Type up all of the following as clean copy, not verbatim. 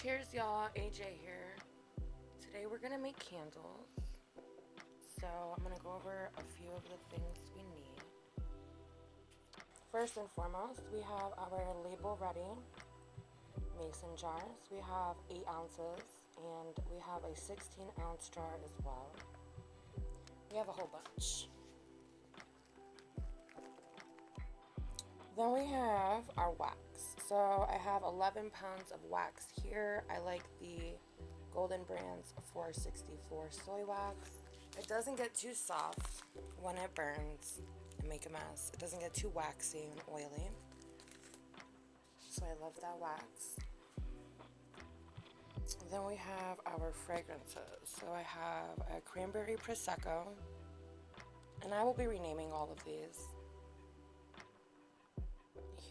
Cheers y'all, AJ here. Today we're gonna make candles. So I'm gonna go over a few of the things we need. First and foremost, we have our label ready mason jars. We have 8 ounces and we have a 16-ounce jar as well. We have a whole bunch. Then we have our wax. So I have 11 pounds of wax here. I like the Golden Brand's 464 soy wax. It doesn't get too soft when it burns and make a mess. It doesn't get too waxy and oily. So I love that wax. Then we have our fragrances. So I have a cranberry prosecco, and I will be renaming all of these.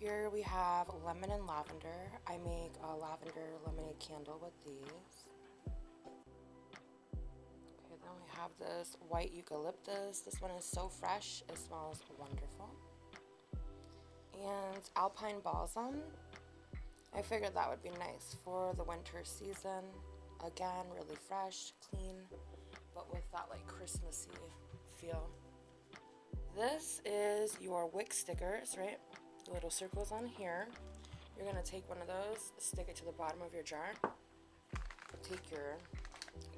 Here we have lemon and lavender. I make a lavender lemonade candle with these. Okay, then we have this white eucalyptus. This one is so fresh, it smells wonderful. And alpine balsam. I figured that would be nice for the winter season. Again, really fresh, clean, but with that like Christmassy feel. This is your wick stickers, right? The little circles on here. You're gonna take one of those, stick it to the bottom of your jar. Take your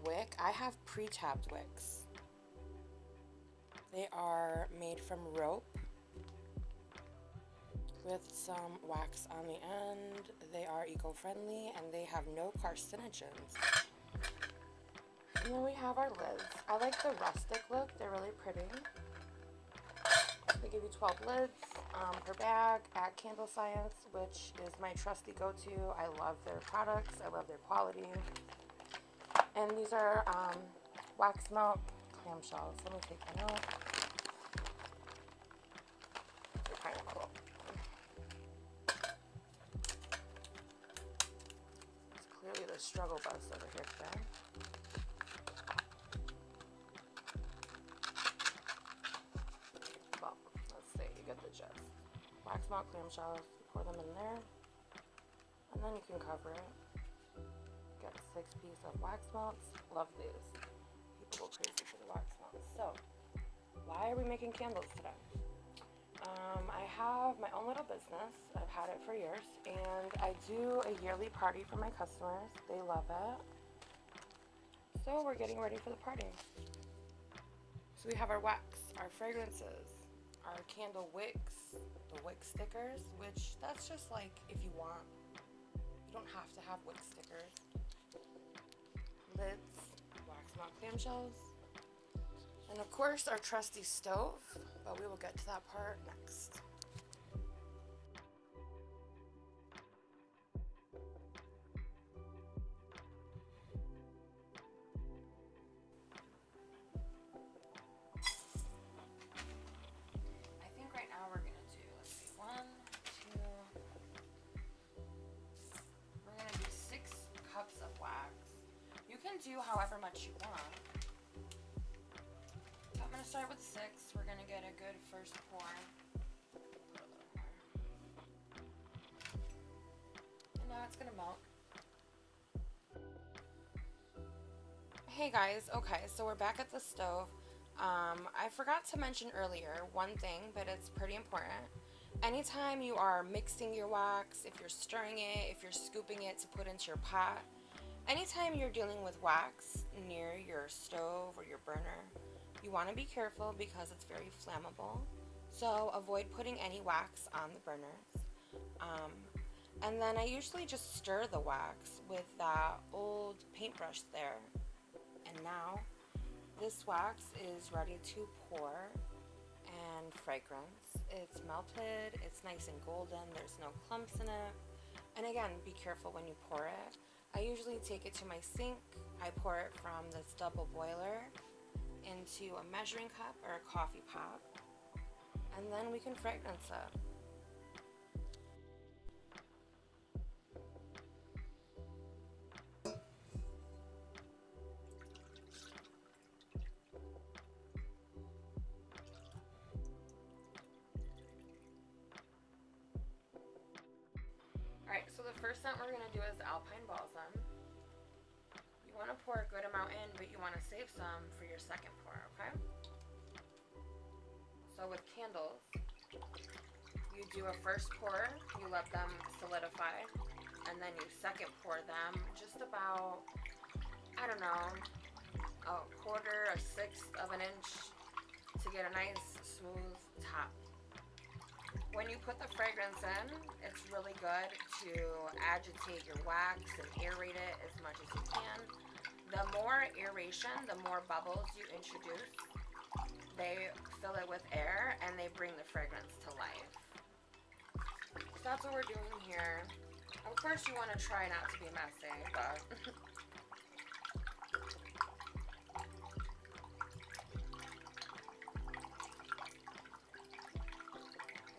wick. I have pre-tabbed wicks. They are made from rope with some wax on the end. They are eco-friendly and they have no carcinogens. And then we have our lids. I like the rustic look. They're really pretty. They give you 12 lids per bag at Candle Science, which is my trusty go-to. I love their products. I love their quality. And these are wax melt clamshells. Let me take one out. They're kind of little. It's clearly the struggle bus over here today. Well, let's see. You get the gist. Wax melt clamshells, pour them in there, and then you can cover it. Get 6 pieces of wax melts. Love these. People go crazy for the wax melts. So, why are we making candles today? I have my own little business. I've had it for years, and I do a yearly party for my customers. They love it. So we're getting ready for the party. So we have our wax, our fragrances, our candle wicks, the wick stickers, which that's just like if you want. You don't have to have wick stickers. Lids, wax mount clamshells, and of course our trusty stove, but we will get to that part next. Do however much you want. So I'm going to start with 6. We're going to get a good first pour. Put a little more. And now it's going to melt. Hey guys, okay, so we're back at the stove. I forgot to mention earlier one thing, but it's pretty important. Anytime you are mixing your wax, if you're stirring it, if you're scooping it to put into your pot, anytime you're dealing with wax near your stove or your burner, you want to be careful because it's very flammable. So avoid putting any wax on the burners. And then I usually just stir the wax with that old paintbrush there. And now this wax is ready to pour and fragrance. It's melted, it's nice and golden, there's no clumps in it. And again, be careful when you pour it. I usually take it to my sink. I pour it from this double boiler into a measuring cup or a coffee pot, and then we can fragrance it. Alright, so the first scent we're going to do is Alpine Balsam. want to pour a good amount in, but you want to save some for your second pour, okay? So with candles, you do a first pour, you let them solidify, and then you second pour them just about, I don't know, a quarter, a sixth of an inch to get a nice smooth top. When you put the fragrance in, it's really good to agitate your wax and aerate it as much as you can. The more aeration, the more bubbles you introduce. They fill it with air and they bring the fragrance to life. So that's what we're doing here. Of course you want to try not to be messy, but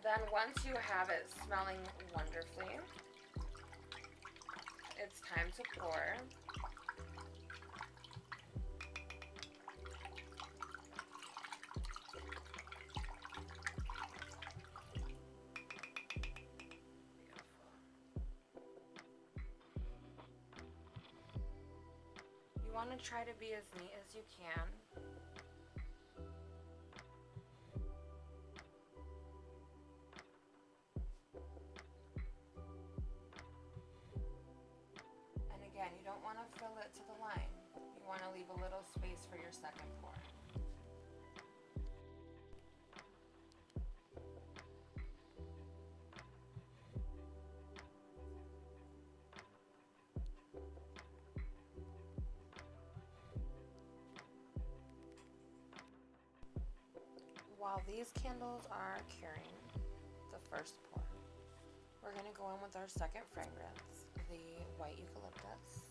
then once you have it smelling wonderfully, it's time to pour. You want to try to be as neat as you can. And again, you don't want to fill it to the line. You want to leave a little space for your second pour. While these candles are curing the first pour, we're going to go in with our second fragrance, the white eucalyptus.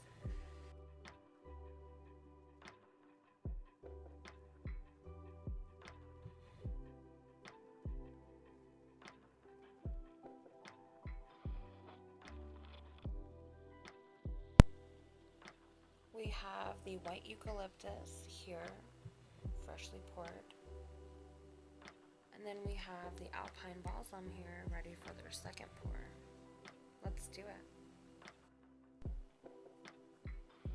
We have the white eucalyptus here, freshly poured. And then we have the alpine balsam here, ready for their second pour. Let's do it.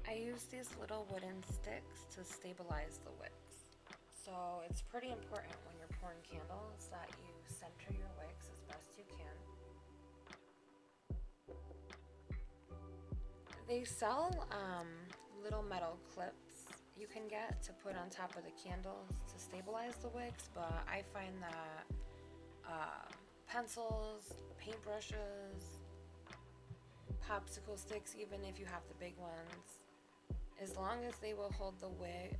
I use these little wooden sticks to stabilize the wicks. So it's pretty important when you're pouring candles that you center your wicks as best you can. They sell little metal clips you can get to put on top of the candles to stabilize the wicks, but I find that pencils, paintbrushes, popsicle sticks, even if you have the big ones, as long as they will hold the weight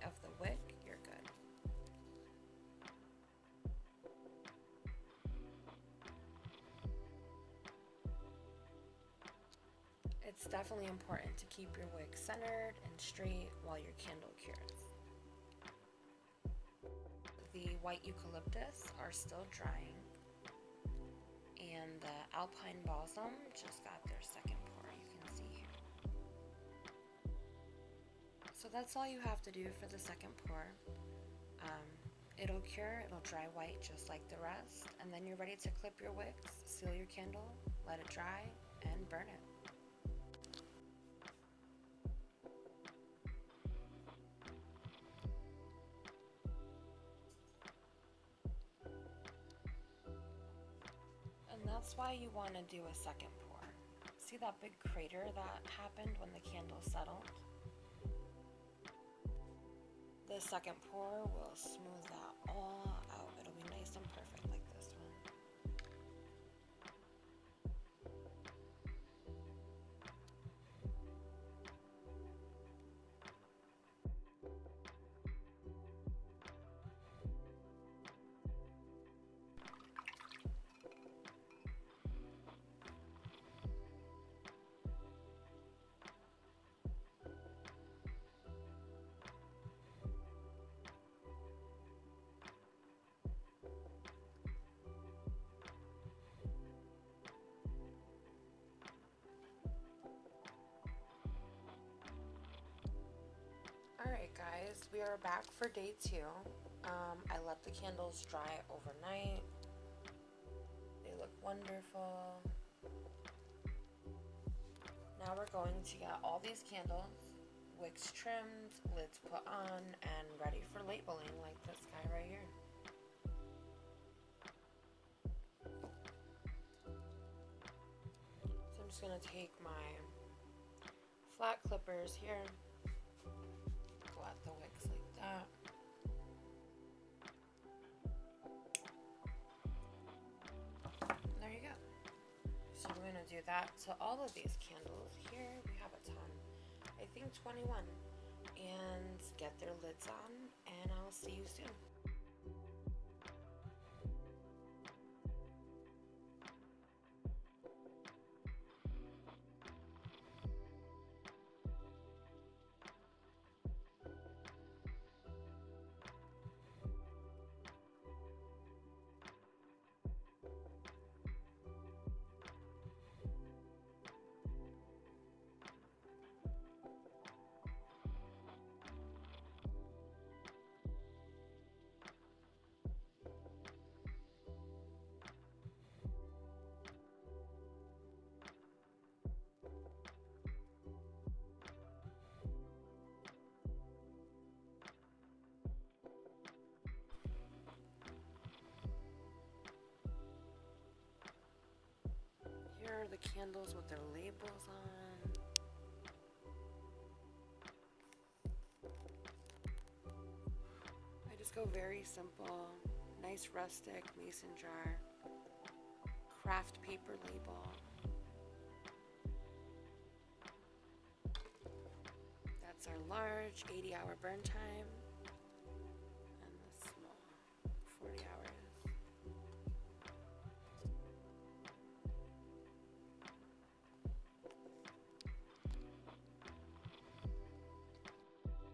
of the wick, you're good. It's definitely important to keep your wick centered and straight while your candle cures. The white eucalyptus are still drying, and the alpine balsam just got their second pour, you can see here. So that's all you have to do for the second pour. It'll cure, it'll dry white just like the rest, and then you're ready to clip your wicks, seal your candle, let it dry, and burn it. That's why you want to do a second pour. See that big crater that happened when the candle settled? The second pour will smooth that all out. It'll be nice and perfect like this one. Alright guys, we are back for day 2. I let the candles dry overnight. They look wonderful. Now we're going to get all these candles wicks trimmed, lids put on, and ready for labeling like this guy right here. So I'm just going to take my flat clippers here, go at the wicks like that. And there you go. So we're going to do that to all of these candles. Here we have a ton, I think 21, and get their lids on, and I'll see you soon. Here are the candles with their labels on. I just go very simple, nice rustic mason jar, craft paper label. That's our large 80-hour burn time.